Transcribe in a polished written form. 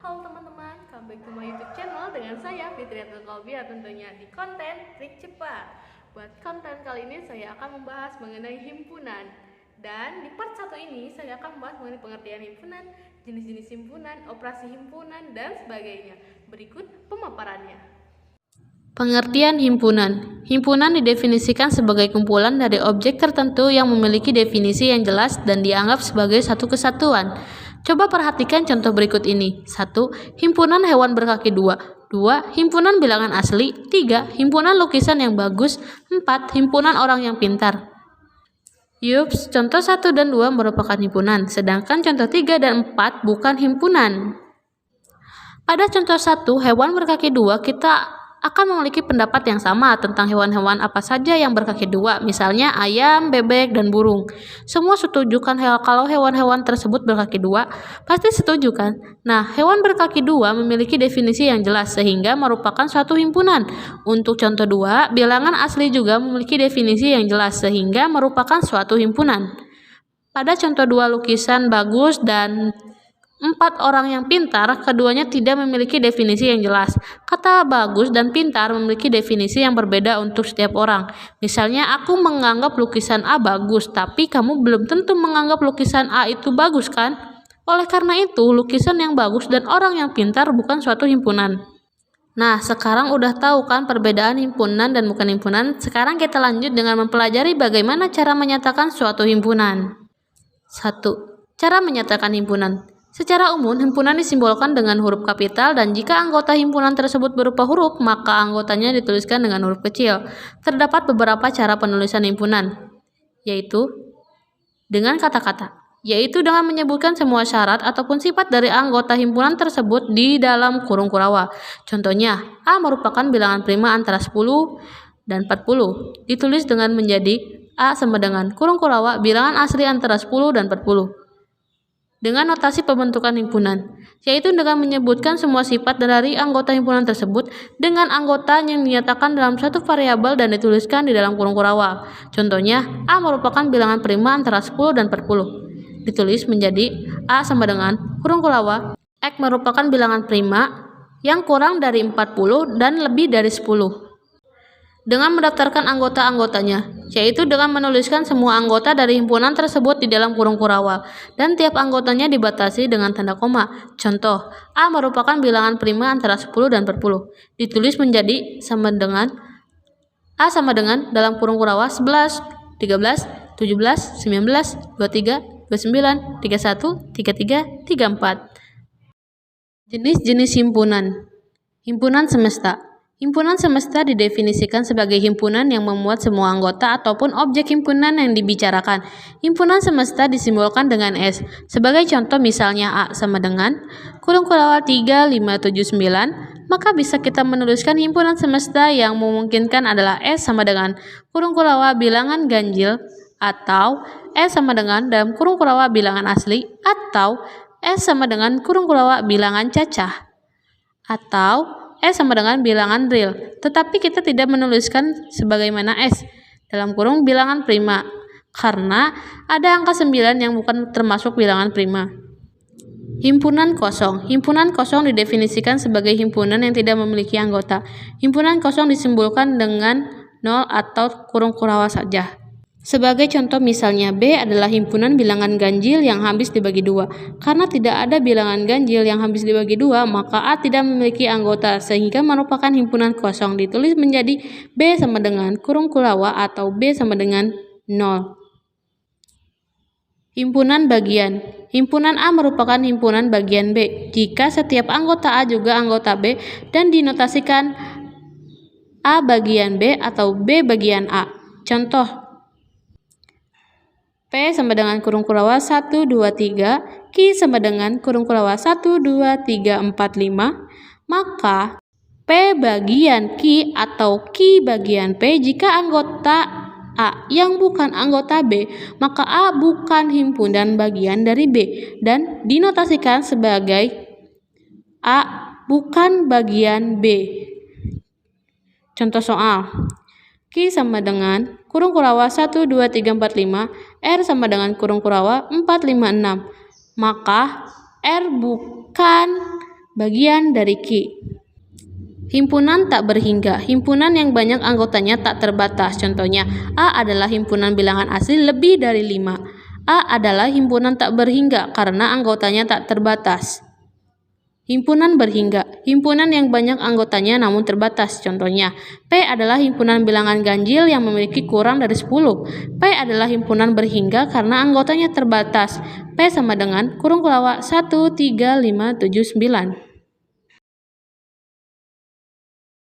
Halo teman-teman, come back to my YouTube channel dengan saya Fitriatul Kolbia, tentunya di konten trik cepat. Buat konten kali ini saya akan membahas mengenai himpunan. Dan di part 1 ini saya akan membahas mengenai pengertian himpunan, jenis-jenis himpunan, operasi himpunan, dan sebagainya. Berikut pemaparannya. Pengertian himpunan. Himpunan didefinisikan sebagai kumpulan dari objek tertentu yang memiliki definisi yang jelas dan dianggap sebagai satu kesatuan. Coba perhatikan contoh berikut ini. 1. Himpunan hewan berkaki 2. 2. Himpunan bilangan asli. 3. Himpunan lukisan yang bagus. 4. Himpunan orang yang pintar. Yups, contoh 1 dan 2 merupakan himpunan, sedangkan contoh 3 dan 4 bukan himpunan. Pada contoh 1, hewan berkaki 2, kita akan memiliki pendapat yang sama tentang hewan-hewan apa saja yang berkaki 2, misalnya ayam, bebek, dan burung. Semua setuju kan kalau hewan-hewan tersebut berkaki 2? Pasti setuju kan? Nah, hewan berkaki 2 memiliki definisi yang jelas sehingga merupakan suatu himpunan. Untuk contoh 2, bilangan asli juga memiliki definisi yang jelas sehingga merupakan suatu himpunan. Pada contoh 2, lukisan bagus dan 4 orang yang pintar, keduanya tidak memiliki definisi yang jelas. Kata bagus dan pintar memiliki definisi yang berbeda untuk setiap orang. Misalnya, aku menganggap lukisan A bagus, tapi kamu belum tentu menganggap lukisan A itu bagus kan? Oleh karena itu, lukisan yang bagus dan orang yang pintar bukan suatu himpunan. Nah, sekarang udah tahu kan perbedaan himpunan dan bukan himpunan? Sekarang kita lanjut dengan mempelajari bagaimana cara menyatakan suatu himpunan. 1. Cara menyatakan himpunan. Secara umum, himpunan disimbolkan dengan huruf kapital dan jika anggota himpunan tersebut berupa huruf, maka anggotanya dituliskan dengan huruf kecil. Terdapat beberapa cara penulisan himpunan, yaitu dengan kata-kata, yaitu dengan menyebutkan semua syarat ataupun sifat dari anggota himpunan tersebut di dalam kurung kurawa. Contohnya, A merupakan bilangan prima antara 10 dan 40. Ditulis dengan menjadi A sama dengan kurung kurawa bilangan asli antara 10 dan 40. Dengan notasi pembentukan himpunan, yaitu dengan menyebutkan semua sifat dari anggota himpunan tersebut dengan anggota yang dinyatakan dalam satu variabel dan dituliskan di dalam kurung kurawa. Contohnya, A merupakan bilangan prima antara 10 dan 40. Ditulis menjadi A sama dengan kurung kurawa X merupakan bilangan prima yang kurang dari 40 dan lebih dari 10. Dengan mendaftarkan anggota-anggotanya, yaitu dengan menuliskan semua anggota dari himpunan tersebut di dalam kurung kurawa, dan tiap anggotanya dibatasi dengan tanda koma. Contoh, A merupakan bilangan prima antara 10 dan 40. Ditulis menjadi sama dengan A sama dengan dalam kurung kurawa 11, 13, 17, 19, 23, 29, 31, 33, 34. Jenis-jenis himpunan. Himpunan semesta. Himpunan semesta didefinisikan sebagai himpunan yang memuat semua anggota ataupun objek himpunan yang dibicarakan. Himpunan semesta disimbolkan dengan S. Sebagai contoh misalnya A sama dengan kurung kurawa 3, 5, 7, 9, maka bisa kita menuliskan himpunan semesta yang memungkinkan adalah S sama dengan kurung kurawa bilangan ganjil atau S sama dengan dalam kurung kurawa bilangan asli atau S sama dengan kurung kurawa bilangan cacah atau S sama dengan bilangan real, tetapi kita tidak menuliskan sebagaimana S dalam kurung bilangan prima karena ada angka 9 yang bukan termasuk bilangan prima. Himpunan kosong. Himpunan kosong didefinisikan sebagai himpunan yang tidak memiliki anggota. Himpunan kosong disimbolkan dengan 0 atau kurung kurawa saja. Sebagai contoh misalnya B adalah himpunan bilangan ganjil yang habis dibagi 2. Karena tidak ada bilangan ganjil yang habis dibagi 2, maka A tidak memiliki anggota sehingga merupakan himpunan kosong. Ditulis menjadi B sama dengan kurung kurawa atau B sama dengan 0. Himpunan bagian. Himpunan A merupakan himpunan bagian B jika setiap anggota A juga anggota B dan dinotasikan A bagian B atau B bagian A. Contoh, P sama dengan kurung kurawa 1, 2, 3, Q sama dengan kurung kurawa 1, 2, 3, 4, 5, maka P bagian Q atau Q bagian P jika anggota A yang bukan anggota B, maka A bukan himpunan bagian dari B dan dinotasikan sebagai A bukan bagian B. Contoh soal, Q sama dengan kurung kurawa 1, 2, 3, 4, 5, R sama dengan kurung kurawa 4, 5, 6. Maka R bukan Bagian dari Q. Himpunan tak berhingga. Himpunan yang banyak anggotanya tak terbatas. Contohnya, A adalah himpunan bilangan asli lebih dari 5. A adalah himpunan tak berhingga karena anggotanya tak terbatas. Himpunan berhingga. Himpunan yang banyak anggotanya namun terbatas. Contohnya, P adalah himpunan bilangan ganjil yang memiliki kurang dari 10. P adalah himpunan berhingga karena anggotanya terbatas. P sama dengan >1 3 5 7 9.